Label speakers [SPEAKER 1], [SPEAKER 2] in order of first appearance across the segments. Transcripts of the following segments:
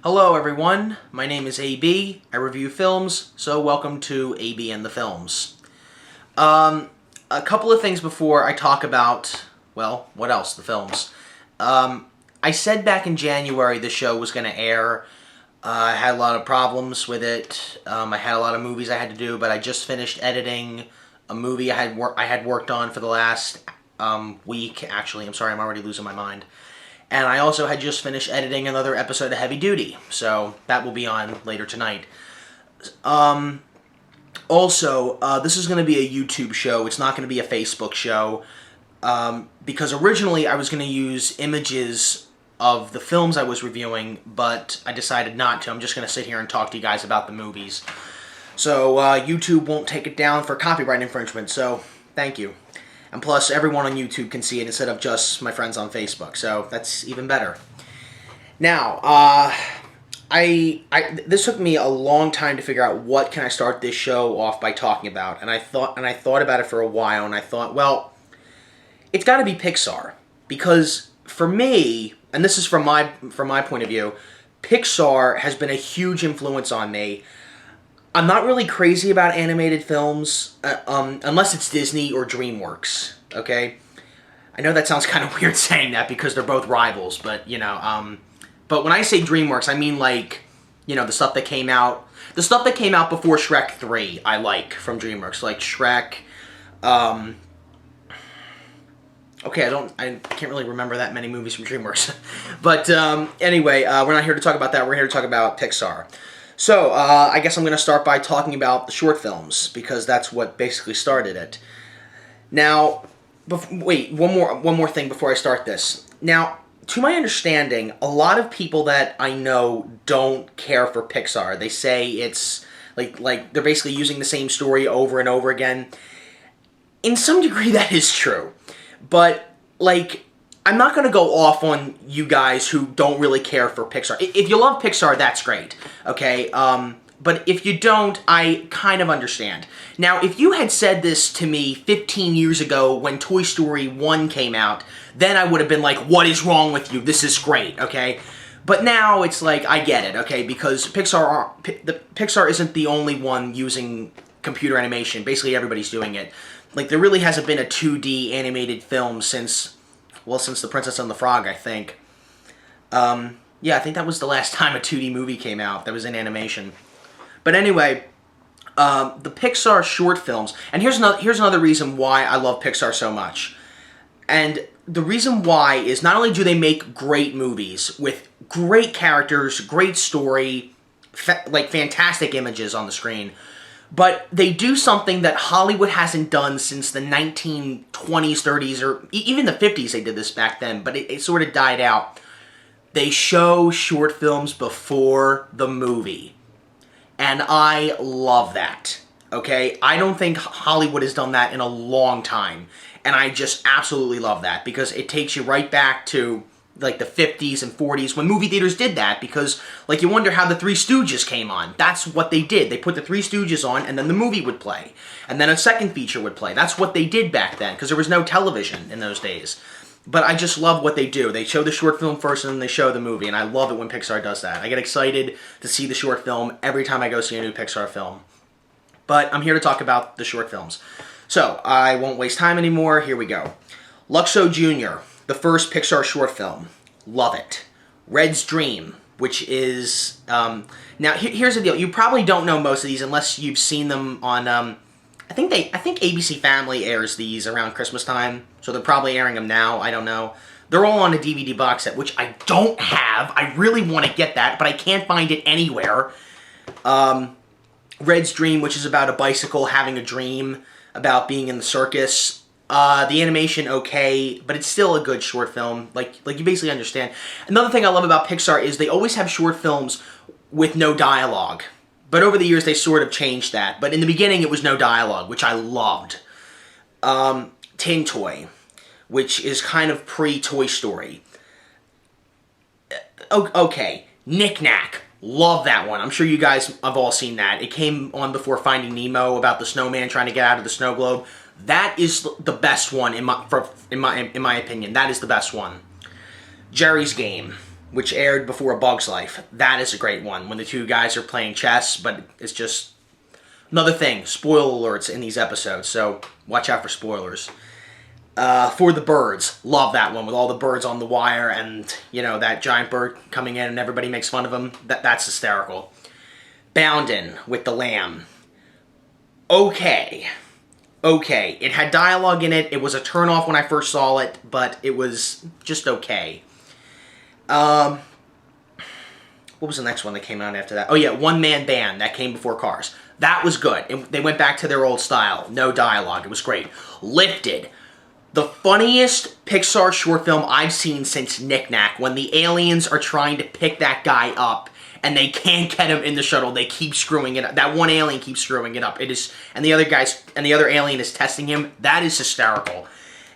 [SPEAKER 1] Hello everyone, my name is AB, I review films, so welcome to AB and the Films. A couple of things before I talk about, well, what else? The films. I said back in January the show was going to air. I had a lot of problems with it. I had a lot of movies I had to do, but I just finished editing a movie I had worked on for the last week, actually. I'm sorry, I'm already losing my mind. And I also had just finished editing another episode of Heavy Duty, so that will be on later tonight. This is going to be a YouTube show. It's not going to be a Facebook show, because originally I was going to use images of the films I was reviewing, but I decided not to. I'm just going to sit here and talk to you guys about the movies. So YouTube won't take it down for copyright infringement, so thank you. And plus, everyone on YouTube can see it instead of just my friends on Facebook, so that's even better. Now, this took me a long time to figure out what can I start this show off by talking about, and I thought about it for a while, and I thought, well, it's got to be Pixar, because for me, and this is from my point of view, Pixar has been a huge influence on me. I'm not really crazy about animated films, unless it's Disney or DreamWorks, okay? I know that sounds kind of weird saying that because they're both rivals, but, but when I say DreamWorks, I mean, like, the stuff that came out before Shrek 3, I like, from DreamWorks, like Shrek, okay, I can't really remember that many movies from DreamWorks, but, anyway, we're not here to talk about that, we're here to talk about Pixar. So, I guess I'm going to start by talking about the short films, because that's what basically started it. Now, wait, one more thing before I start this. Now, to my understanding, a lot of people that I know don't care for Pixar. They say it's, like they're basically using the same story over and over again. In some degree, that is true. But, I'm not going to go off on you guys who don't really care for Pixar. If you love Pixar, that's great, okay? But if you don't, I kind of understand. Now, if you had said this to me 15 years ago when Toy Story 1 came out, then I would have been like, what is wrong with you? This is great, okay? But now it's like, I get it, okay? Because Pixar isn't the only one using computer animation. Basically, everybody's doing it. There really hasn't been a 2D animated film since The Princess and the Frog, I think. Yeah, I think that was the last time a 2D movie came out that was in animation. But anyway, the Pixar short films, and here's another reason why I love Pixar so much. And the reason why is not only do they make great movies with great characters, great story, fantastic images on the screen, but they do something that Hollywood hasn't done since the 1920s, 30s, or even the 50s they did this back then, but it sort of died out. They show short films before the movie. And I love that, okay? I don't think Hollywood has done that in a long time. And I just absolutely love that because it takes you right back to the 50s and 40s when movie theaters did that because, you wonder how the Three Stooges came on. That's what they did. They put the Three Stooges on and then the movie would play. And then a second feature would play. That's what they did back then because there was no television in those days. But I just love what they do. They show the short film first and then they show the movie. And I love it when Pixar does that. I get excited to see the short film every time I go see a new Pixar film. But I'm here to talk about the short films. So, I won't waste time anymore. Here we go. Luxo Jr., the first Pixar short film. Love it. Red's Dream, which is... now, here's the deal. You probably don't know most of these unless you've seen them on... I think ABC Family airs these around Christmas time, so they're probably airing them now. I don't know. They're all on a DVD box set, which I don't have. I really want to get that, but I can't find it anywhere. Red's Dream, which is about a bicycle having a dream about being in the circus. The animation, okay, but it's still a good short film. You basically understand. Another thing I love about Pixar is they always have short films with no dialogue. But over the years, they sort of changed that. But in the beginning, it was no dialogue, which I loved. Tin Toy, which is kind of pre-Toy Story. Okay, Knick Knack. Love that one. I'm sure you guys have all seen that. It came on before Finding Nemo about the snowman trying to get out of the snow globe. That is the best one in my opinion. That is the best one. Jerry's Game. which aired before A Bug's Life. That is a great one, when the two guys are playing chess, but it's just another thing. Spoiler alerts in these episodes, so watch out for spoilers. For the Birds, love that one, with all the birds on the wire and, you know, that giant bird coming in and everybody makes fun of him. That's hysterical. Boundin' with the lamb. Okay. It had dialogue in it. It was a turnoff when I first saw it, but it was just okay. What was the next one that came out after that? Oh yeah, One Man Band. That came before Cars. That was good. They went back to their old style. No dialogue. It was great. Lifted. The funniest Pixar short film I've seen since Knick Knack, when the aliens are trying to pick that guy up and they can't get him in the shuttle. They keep screwing it up. That one alien keeps screwing it up. It is, and the other alien is testing him. That is hysterical.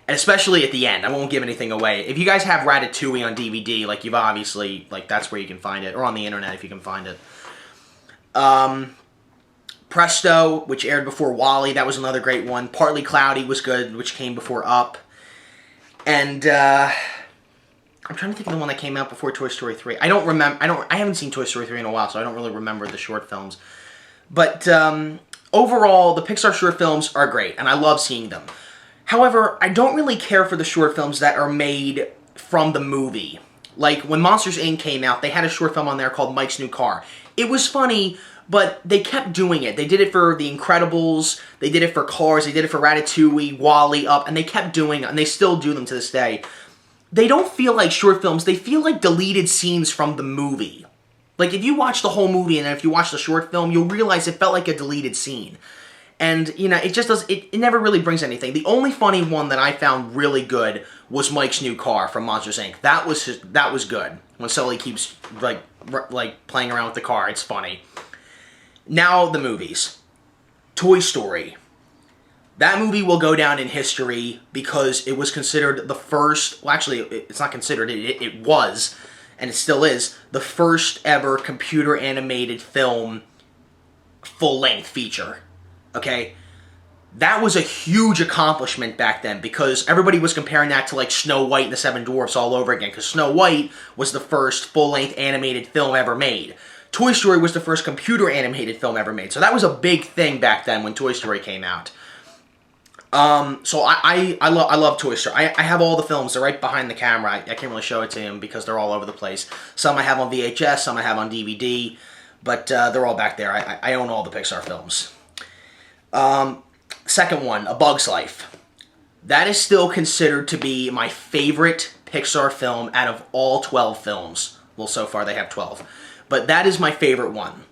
[SPEAKER 1] And especially at the end. I won't give anything away. If you guys have Ratatouille on DVD, like, you've obviously, like, that's where you can find it. Or on the internet if you can find it. Presto, which aired before WALL-E. That was another great one. Partly Cloudy was good, which came before Up. And, I'm trying to think of the one that came out before Toy Story 3. I haven't seen Toy Story 3 in a while, so I don't really remember the short films. But, overall, the Pixar short films are great, and I love seeing them. However, I don't really care for the short films that are made from the movie. Like, when Monsters, Inc. came out, they had a short film on there called Mike's New Car. It was funny, but they kept doing it. They did it for The Incredibles, they did it for Cars, they did it for Ratatouille, WALL-E, Up, and they kept doing it, and they still do them to this day. They don't feel like short films, they feel like deleted scenes from the movie. Like, if you watch the whole movie and then if you watch the short film, you'll realize it felt like a deleted scene. And, you know, it just does, it never really brings anything. The only funny one that I found really good was Mike's New Car from Monsters, Inc. That was good. When Sully keeps, like playing around with the car, it's funny. Now, the movies. Toy Story. That movie will go down in history because it was considered the first, well, actually, it's not considered, it was, and it still is, the first ever computer animated film full-length feature. Okay? That was a huge accomplishment back then because everybody was comparing that to, like, Snow White and the Seven Dwarfs all over again, because Snow White was the first full-length animated film ever made. Toy Story was the first computer animated film ever made. So that was a big thing back then when Toy Story came out. So I love Toy Story. I have all the films. They're right behind the camera. I can't really show it to him because they're all over the place. Some I have on VHS, some I have on DVD, but they're all back there. I own all the Pixar films. Second one, A Bug's Life. That is still considered to be my favorite Pixar film out of all 12 films. Well, so far they have 12. But that is my favorite one.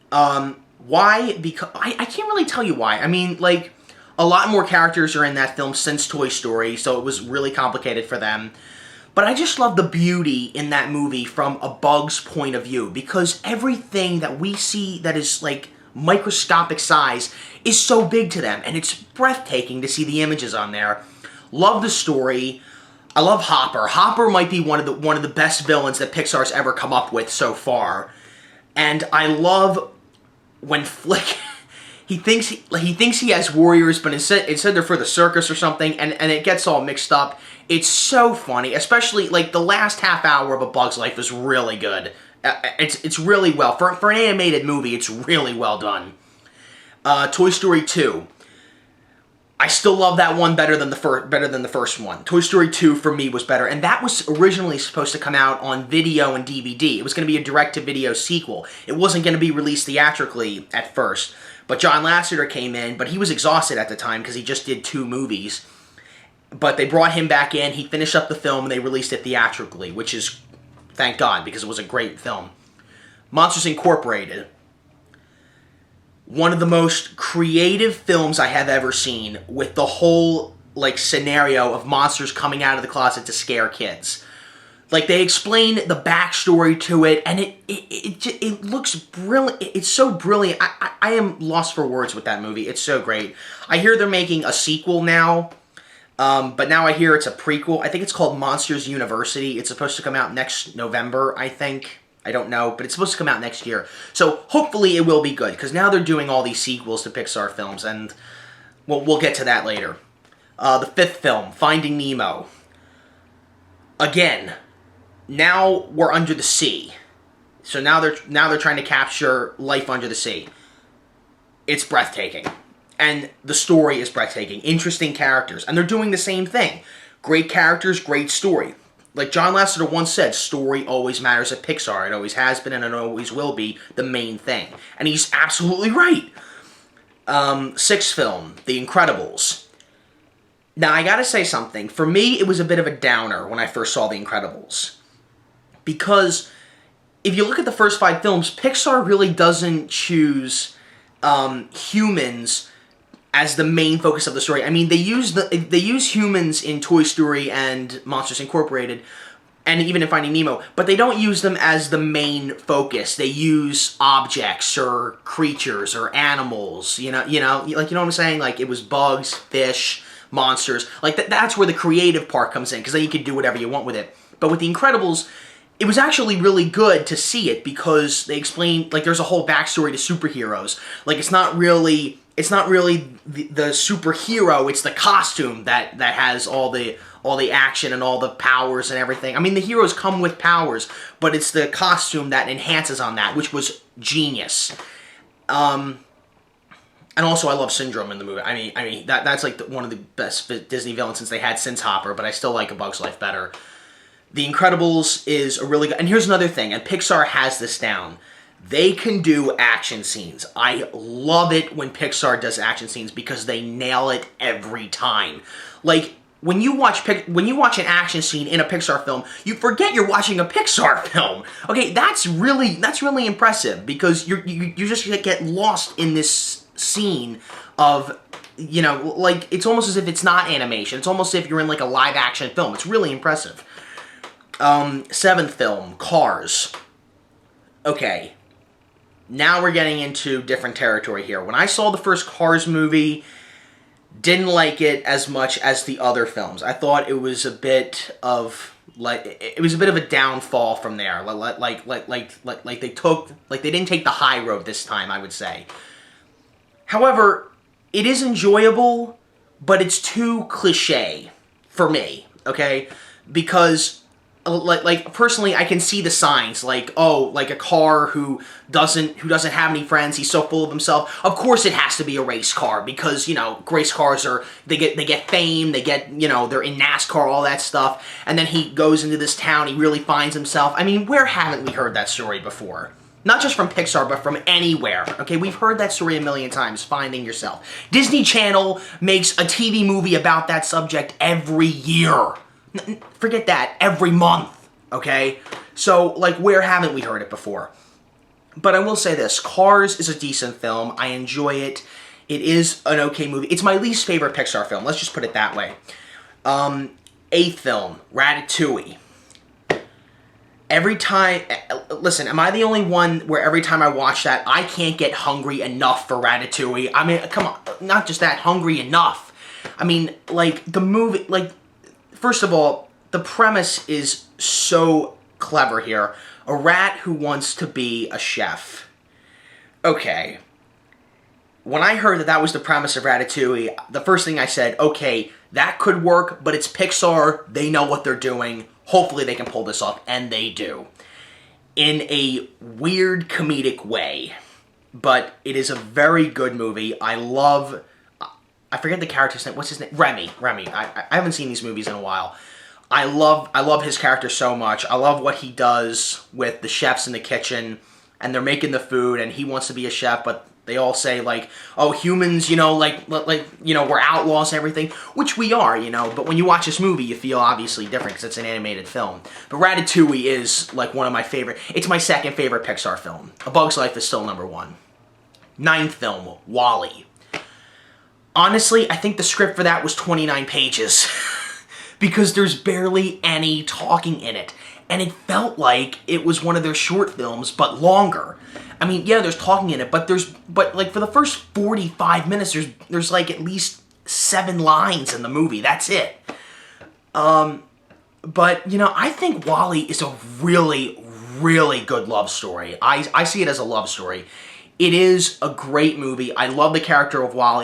[SPEAKER 1] Why? Because I can't really tell you why. I mean, like, a lot more characters are in that film since Toy Story, so it was really complicated for them. But I just love the beauty in that movie from a bug's point of view, because everything that we see that is, like, microscopic size is so big to them, and it's breathtaking to see the images on there. Love the story. I love Hopper. Hopper might be one of the best villains that Pixar's ever come up with so far. And I love when Flick he thinks he has warriors, but instead they're for the circus or something, and it gets all mixed up. It's so funny, especially like the last half hour of A Bug's Life is really good. It's really well for an animated movie. It's really well done. Toy Story 2. I still love that one better than the first one. Toy Story 2 for me was better, and that was originally supposed to come out on video and DVD. It was going to be a direct-to-video sequel. It wasn't going to be released theatrically at first, but John Lasseter came in, but he was exhausted at the time because he just did 2 movies. But they brought him back in, he finished up the film, and they released it theatrically, which is, thank God, because it was a great film. Monsters Incorporated. One of the most creative films I have ever seen, with the whole, like, scenario of monsters coming out of the closet to scare kids. Like, they explain the backstory to it, and it looks brilliant. It's so brilliant. I am lost for words with that movie. It's so great. I hear they're making a sequel now, but now I hear it's a prequel. I think it's called Monsters University. It's supposed to come out next November, I think. I don't know, but it's supposed to come out next year. So hopefully it will be good, because now they're doing all these sequels to Pixar films, and we'll get to that later. The 5th film, Finding Nemo. Again, Now we're under the sea. So now they're trying to capture life under the sea. It's breathtaking. And the story is breathtaking. Interesting characters. And they're doing the same thing. Great characters, great story. Like John Lasseter once said, story always matters at Pixar. It always has been and it always will be the main thing. And he's absolutely right. Sixth film, The Incredibles. Now, I gotta say something. For me, it was a bit of a downer when I first saw The Incredibles. Because if you look at the first 5 films, Pixar really doesn't choose humans as the main focus of the story. I mean, they use humans in Toy Story and Monsters Incorporated, and even in Finding Nemo, but they don't use them as the main focus. They use objects or creatures or animals. You know what I'm saying? Like it was bugs, fish, monsters. Like that's where the creative part comes in, because then you can do whatever you want with it. But with The Incredibles, it was actually really good to see it because they explain, like, there's a whole backstory to superheroes. Like it's not really the superhero, it's the costume that has all the action and all the powers and everything. I mean, the heroes come with powers, but it's the costume that enhances on that, which was genius. And also, I love Syndrome in the movie. I mean that's like one of the best Disney villains since they had Since Hopper, but I still like A Bug's Life better. The Incredibles is a really good... And here's another thing, and Pixar has this down. They can do action scenes. I love it when Pixar does action scenes because they nail it every time. Like, when you watch an action scene in a Pixar film, you forget you're watching a Pixar film. Okay, that's really impressive because you just get lost in this scene of, like, it's almost as if it's not animation. It's almost as if you're in, like, a live-action film. It's really impressive. Seventh film, Cars. Okay. Now we're getting into different territory here. When I saw the first Cars movie, didn't like it as much as the other films. I thought it was a bit of a downfall from there. Like they didn't take the high road this time, I would say. However, it is enjoyable, but it's too cliche for me, okay? Because like personally, I can see the signs, like, oh, like a car who doesn't have any friends, he's so full of himself. Of course it has to be a race car, because, race cars they get fame, they get, they're in NASCAR, all that stuff, and then he goes into this town, he really finds himself. I mean, where haven't we heard that story before? Not just from Pixar, but from anywhere, okay? We've heard that story a million times, finding yourself. Disney Channel makes a TV movie about that subject every year. Forget that, every month, okay? So, like, where haven't we heard it before? But I will say this, Cars is a decent film. I enjoy it. It is an okay movie. It's my least favorite Pixar film. Let's just put it that way. Eighth film, Ratatouille. Every time... Listen, am I the only one where every time I watch that, I can't get hungry enough for Ratatouille? I mean, come on. Not just that, hungry enough. I mean, like, the movie... Like, first of all, the premise is so clever here. A rat who wants to be a chef. Okay. When I heard that was the premise of Ratatouille, the first thing I said, okay, that could work, but it's Pixar, they know what they're doing, hopefully they can pull this off, and they do. In a weird comedic way. But it is a very good movie. I forget the character's name. What's his name? Remy. I haven't seen these movies in a while. I love his character so much. I love what he does with the chefs in the kitchen, and they're making the food, and he wants to be a chef, but they all say, like, oh, humans, we're outlaws and everything, which we are, but when you watch this movie, you feel obviously different because it's an animated film. But Ratatouille is, like, one of my favorite, it's my second favorite Pixar film. A Bug's Life is still number 1. Ninth film, WALL-E. Honestly, I think the script for that was 29 pages. Because there's barely any talking in it. And it felt like it was one of their short films, but longer. I mean, yeah, there's talking in it, but like for the first 45 minutes, there's like at least 7 lines in the movie. That's it. But, I think WALL-E is a really, really good love story. I see it as a love story. It is a great movie. I love the character of WALL-E.